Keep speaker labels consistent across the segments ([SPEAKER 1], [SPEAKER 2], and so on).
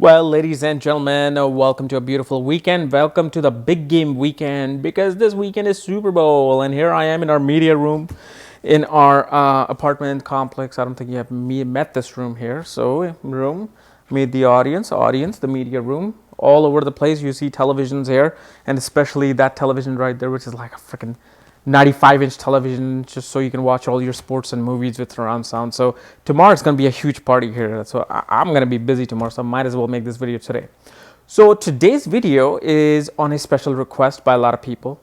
[SPEAKER 1] Well, ladies and gentlemen, welcome to a beautiful weekend. Welcome to the big game weekend because this weekend is Super Bowl. And here I am in our media room in our apartment complex. I don't think you have met this room here. So, room, meet the audience, the media room. All over the place, you see televisions here, and especially that television right there, which is like a freaking 95-inch television, just so you can watch all your sports and movies with surround sound. So tomorrow it's going to be a huge party here. So I'm going to be busy tomorrow, so I might as well make this video today. So today's video is on a special request by a lot of people.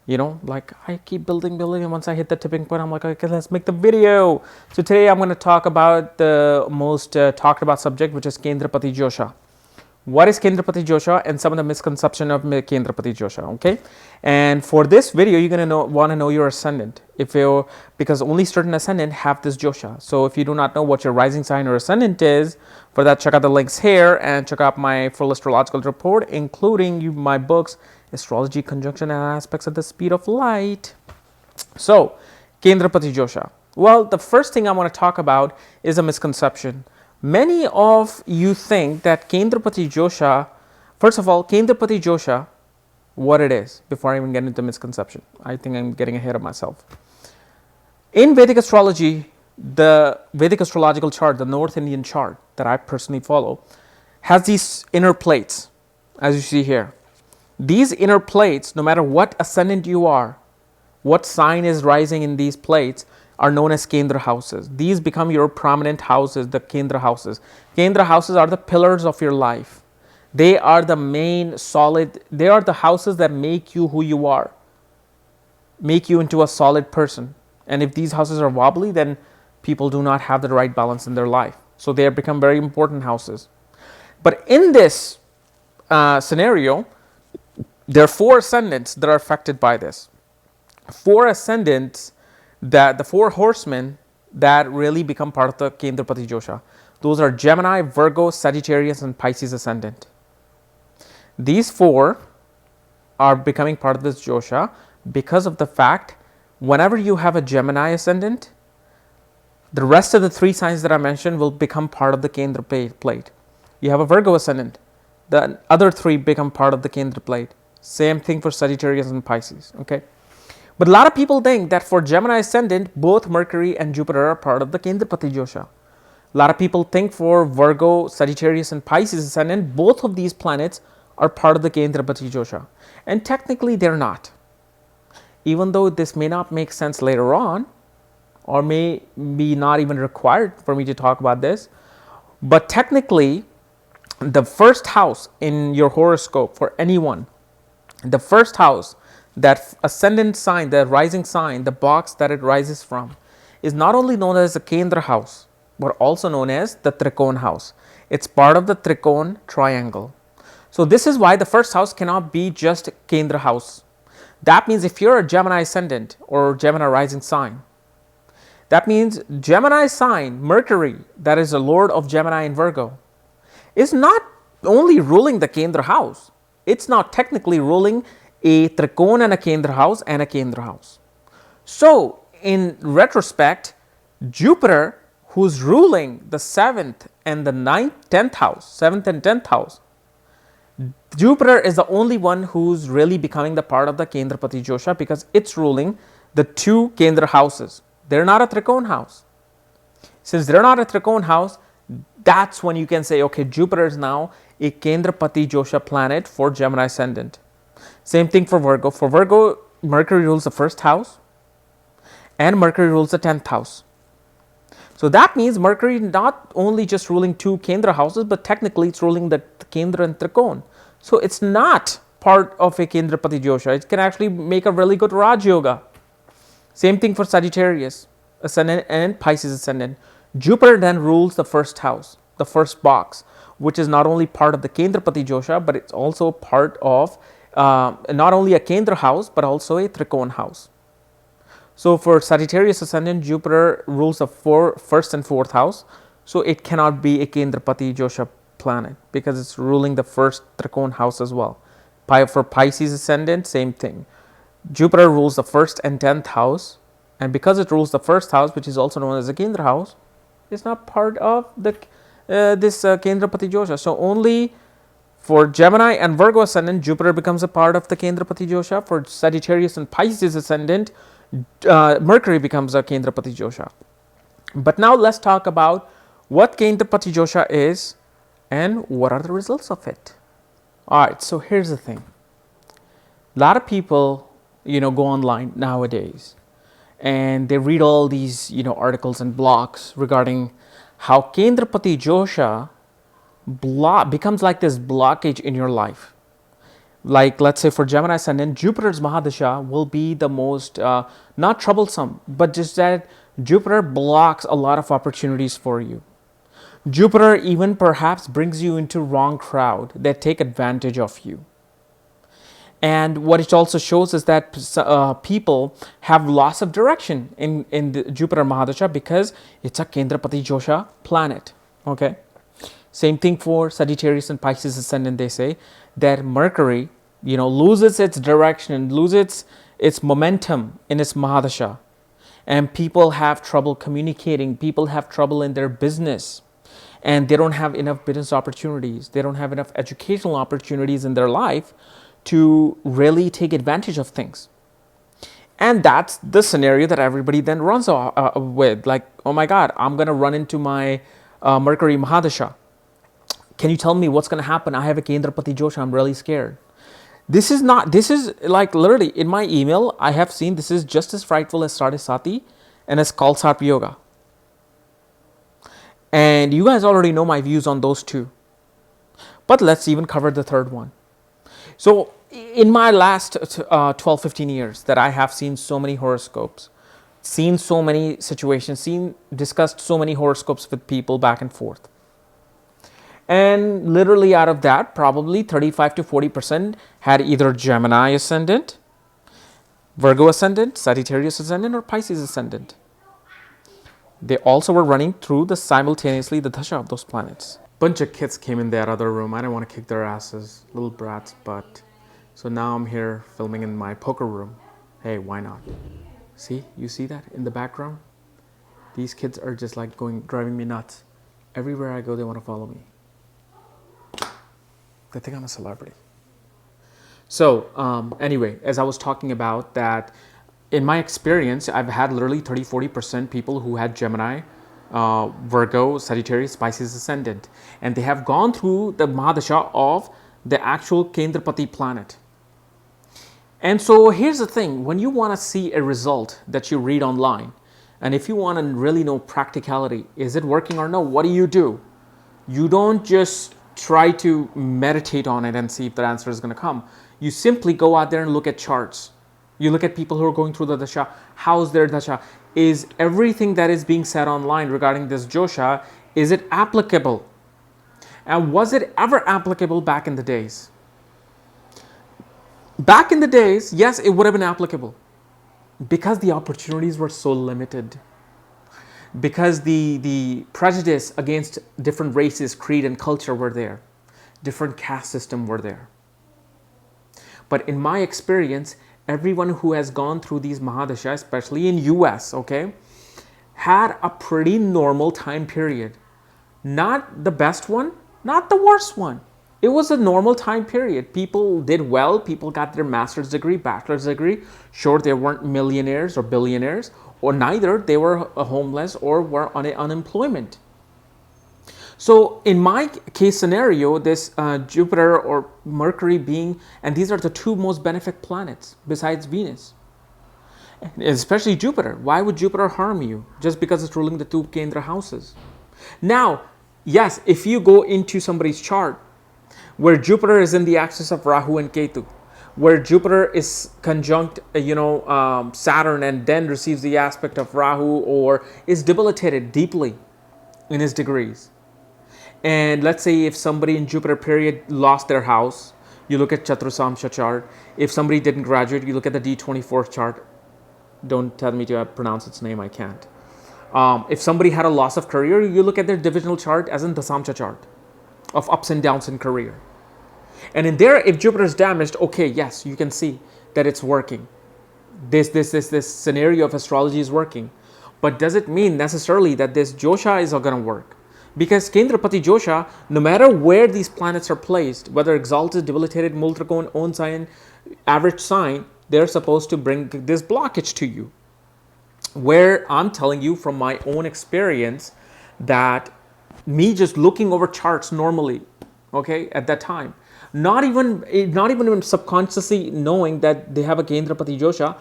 [SPEAKER 1] You know, like I keep building, and once I hit the tipping point, I'm like, okay, let's make the video. So today I'm going to talk about the most talked about subject, which is Kendrapati Josha. What is Kendrapati Josha and some of the misconception of Kendrapati Josha, okay? And for this video, you're going to want to know your ascendant, because only certain ascendant have this Josha. So if you do not know what your rising sign or ascendant is, for that, check out the links here and check out my full astrological report, including my books, Astrology, Conjunction, and Aspects at the Speed of Light. So, Kendrapati Josha. Well, the first thing I want to talk about is a misconception. Many of you think that Kendrapati Josha, first of all, Kendrapati Josha, what it is, before I even get into misconception. I think I'm getting ahead of myself. In Vedic astrology, the Vedic astrological chart, the North Indian chart that I personally follow, has these inner plates, as you see here. These inner plates, no matter what ascendant you are, what sign is rising in these plates, are known as Kendra houses. These become your prominent houses, the Kendra houses. Kendra houses are the pillars of your life. They are the main solid, they are the houses that make you who you are, make you into a solid person. And if these houses are wobbly, then people do not have the right balance in their life. So they have become very important houses. But in this scenario, there are four ascendants that are affected by this. Four ascendants, that the four horsemen that really become part of the Kendrapati Josha. Those are Gemini, Virgo, Sagittarius, and Pisces ascendant. These four are becoming part of this Josha because of the fact whenever you have a Gemini ascendant, the rest of the three signs that I mentioned will become part of the Kendra plate. You have a Virgo ascendant, the other three become part of the Kendra plate. Same thing for Sagittarius and Pisces, okay? But a lot of people think that for Gemini ascendant, both Mercury and Jupiter are part of the Kendrapati Josha. A lot of people think for Virgo, Sagittarius, and Pisces ascendant, both of these planets are part of the Kendrapati Josha. And technically, they're not. Even though this may not make sense later on, or may be not even required for me to talk about this, but technically, the first house in your horoscope for anyone, the first house, that ascendant sign, the rising sign, the box that it rises from, is not only known as the Kendra house, but also known as the trikon house. It's part of the trikon triangle. So this is why the first house cannot be just Kendra house. That means if you're a Gemini ascendant or Gemini rising sign, that means Gemini sign, Mercury, that is the lord of Gemini and Virgo, is not only ruling the Kendra house. It's not technically ruling a trikon and a Kendra house and a Kendra house. So, in retrospect, Jupiter, who's ruling the 7th and the 10th house, 7th and 10th house, Jupiter is the only one who's really becoming the part of the Kendrapati Josha because it's ruling the two Kendra houses. They're not a trikon house. Since they're not a trikon house, that's when you can say, okay, Jupiter is now a Kendrapati Josha planet for Gemini ascendant. Same thing for Virgo. For Virgo, Mercury rules the first house and Mercury rules the 10th house. So that means Mercury not only just ruling two Kendra houses, but technically it's ruling the Kendra and Trikon. So it's not part of a Kendrapati Josha. It can actually make a really good Raj Yoga. Same thing for Sagittarius ascendant and Pisces ascendant. Jupiter then rules the first house, the first box, which is not only part of the Kendrapati Josha, but it's also part of not only a Kendra house, but also a Trikon house. So for Sagittarius ascendant, Jupiter rules the first and fourth house. So it cannot be a Kendrapati Josha planet because it's ruling the first Trikon house as well. For Pisces ascendant, same thing. Jupiter rules the first and 10th house. And because it rules the first house, which is also known as the Kendra house, it's not part of the this Kendrapati dosha. So only for Gemini and Virgo ascendant, Jupiter becomes a part of the Kendrapati dosha. For Sagittarius and Pisces ascendant, Mercury becomes a Kendrapati dosha. But now let's talk about what Kendrapati dosha is and what are the results of it. All right, so here's the thing. A lot of people, go online nowadays and they read all these, articles and blogs regarding how Kendrapati dosha becomes like this blockage in your life. Like, let's say for Gemini ascendant, Jupiter's Mahadasha will be the most, not troublesome, but just that Jupiter blocks a lot of opportunities for you. Jupiter even perhaps brings you into wrong crowd that take advantage of you. And what it also shows is that people have loss of direction in the Jupiter Mahadasha because it's a Kendrapati dosha planet. Okay. Same thing for Sagittarius and Pisces ascendant. They say that Mercury, loses its direction and loses its momentum in its Mahadasha. And people have trouble communicating. People have trouble in their business. And they don't have enough business opportunities. They don't have enough educational opportunities in their life to really take advantage of things. And that's the scenario that everybody then runs with. Like, oh my God, I'm going to run into my Mercury Mahadasha. Can you tell me what's going to happen? I have a Kendrapati dosha. I'm really scared. This is like literally in my email, I have seen this is just as frightful as Sadhisati and as Kalsarp Yoga. And you guys already know my views on those two. But let's even cover the third one. So in my last 12, 15 years that I have seen so many horoscopes, seen so many situations, discussed so many horoscopes with people back and forth. And literally out of that, probably 35 to 40% had either Gemini ascendant, Virgo ascendant, Sagittarius ascendant, or Pisces ascendant. They also were running through simultaneously the dasha of those planets. Bunch of kids came in that other room. I didn't want to kick their asses, little brats, but so now I'm here filming in my poker room. Hey, why not? See, you see that in the background? These kids are just like driving me nuts. Everywhere I go, they want to follow me. They think I'm a celebrity. So anyway, as I was talking about that, in my experience, I've had literally 30-40% people who had Gemini, Virgo, Sagittarius, Pisces ascendant. And they have gone through the Mahadasha of the actual Kendrapati planet. And so here's the thing. When you want to see a result that you read online, and if you want to really know practicality, is it working or no, what do? You don't just try to meditate on it and see if the answer is going to come. You simply go out there and look at charts. You look at people who are going through the dasha. How's their dasha? Is everything that is being said online regarding this dosha, is it applicable? And was it ever applicable back in the days? Back in the days, yes, it would have been applicable because the opportunities were so limited. Because the prejudice against different races, creed, and culture were there. Different caste system were there. But in my experience, everyone who has gone through these Mahadasha, especially in US, okay, had a pretty normal time period. Not the best one, not the worst one. It was a normal time period. People did well. People got their master's degree, bachelor's degree. Sure, they weren't millionaires or billionaires, or neither they were homeless or were on unemployment. So in my case scenario, this Jupiter or Mercury being, and these are the two most benefic planets besides Venus, especially Jupiter. Why would Jupiter harm you just because it's ruling the two Kendra houses? Now, yes, if you go into somebody's chart where Jupiter is in the axis of Rahu and Ketu, where Jupiter is conjunct, Saturn and then receives the aspect of Rahu or is debilitated deeply in his degrees. And let's say if somebody in Jupiter period lost their house, you look at Chatursamsha chart. If somebody didn't graduate, you look at the D24 chart. Don't tell me to pronounce its name, I can't. If somebody had a loss of career, you look at their divisional chart as in the Samcha chart of ups and downs in career. And in there, if Jupiter is damaged, okay, yes, you can see that it's working. This scenario of astrology is working. But does it mean necessarily that this dosha is going to work? Because Kendrapati Josha, no matter where these planets are placed, whether exalted, debilitated, mul trikon, own sign, average sign, they're supposed to bring this blockage to you. Where I'm telling you from my own experience that me just looking over charts normally, okay, at that time, not even subconsciously knowing that they have a Kendrapati Josha,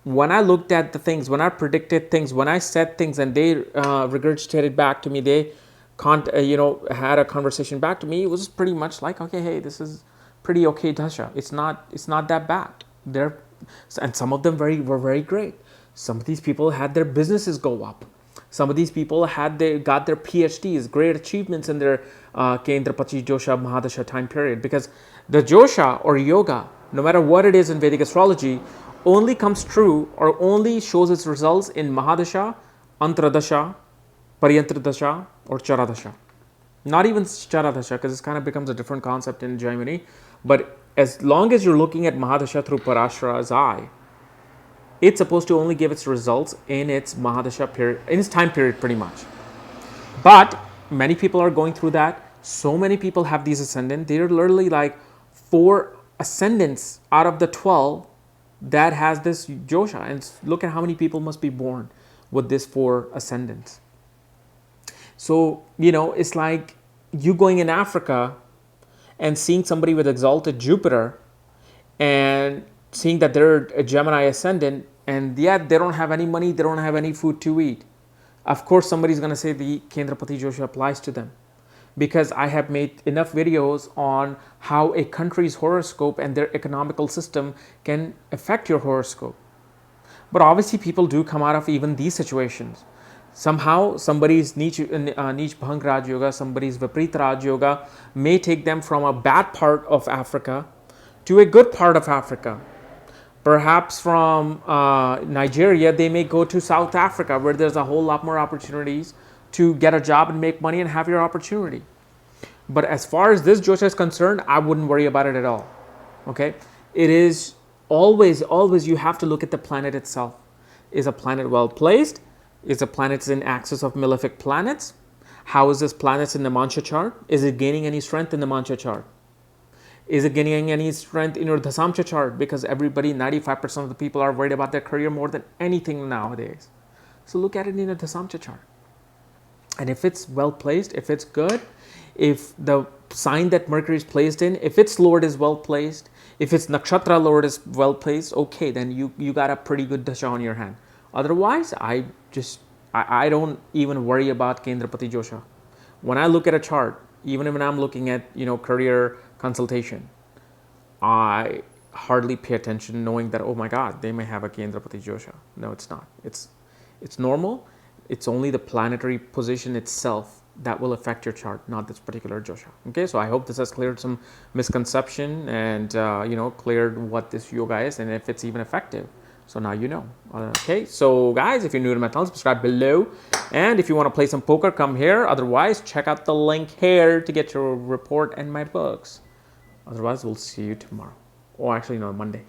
[SPEAKER 1] when I looked at the things, when I predicted things, when I said things and they regurgitated back to me, they had a conversation back to me, it was pretty much like, okay, hey, this is pretty okay dasha. It's not that bad. And some of them were very great. Some of these people had their businesses go up. Some of these people got their PhDs, great achievements in their Kendrapati Josha Mahadasha time period. Because the Josha or yoga, no matter what it is in Vedic astrology, only comes true or only shows its results in Mahadasha, Antradasha, Paryantradasha, or Charadasha. Not even Charadasha, because this kind of becomes a different concept in Gemini. But as long as you're looking at Mahadasha through Parashara's eye, it's supposed to only give its results in its Mahadasha period, in its time period pretty much. But many people are going through that. So many people have these ascendants. They're literally like 4 ascendants out of the 12 that has this Josha. And look at how many people must be born with this 4 ascendants. So, it's like you going in Africa and seeing somebody with exalted Jupiter and seeing that they're a Gemini ascendant, and yet they don't have any money, they don't have any food to eat. Of course, somebody's going to say the Kendrapati Josha applies to them, because I have made enough videos on how a country's horoscope and their economical system can affect your horoscope. But obviously, people do come out of even these situations. Somehow, somebody's Neech Bhang Raj Yoga, somebody's Viprit Raj Yoga may take them from a bad part of Africa to a good part of Africa. Perhaps from Nigeria, they may go to South Africa, where there's a whole lot more opportunities to get a job and make money and have your opportunity. But as far as this Josha is concerned, I wouldn't worry about it at all. Okay? It is always you have to look at the planet itself. Is a planet well placed? Is a planet in axis of malefic planets? How is this planet in the Mancha chart? Is it gaining any strength in the Mancha chart? Is it gaining any strength in your Dasamcha chart? Because everybody, 95% of the people are worried about their career more than anything nowadays. So look at it in a Dasamcha chart. And if it's well placed, if it's good, if the sign that Mercury is placed in, if its Lord is well placed, if its Nakshatra Lord is well placed, okay, then you got a pretty good dasha on your hand. Otherwise, I don't even worry about Kendrapati Josha. When I look at a chart, even when I'm looking at career consultation, I hardly pay attention, knowing that, oh my God, they may have a Kendrapati Josha. No, it's not. It's normal. It's only the planetary position itself that will affect your chart, not this particular Josha. Okay, so I hope this has cleared some misconception and cleared what this yoga is and if it's even effective. So now you know. Okay, so guys, if you're new to my channel, subscribe below. And if you want to play some poker, come here. Otherwise, check out the link here to get your report and my books. Otherwise, we'll see you tomorrow. Or actually, no, Monday.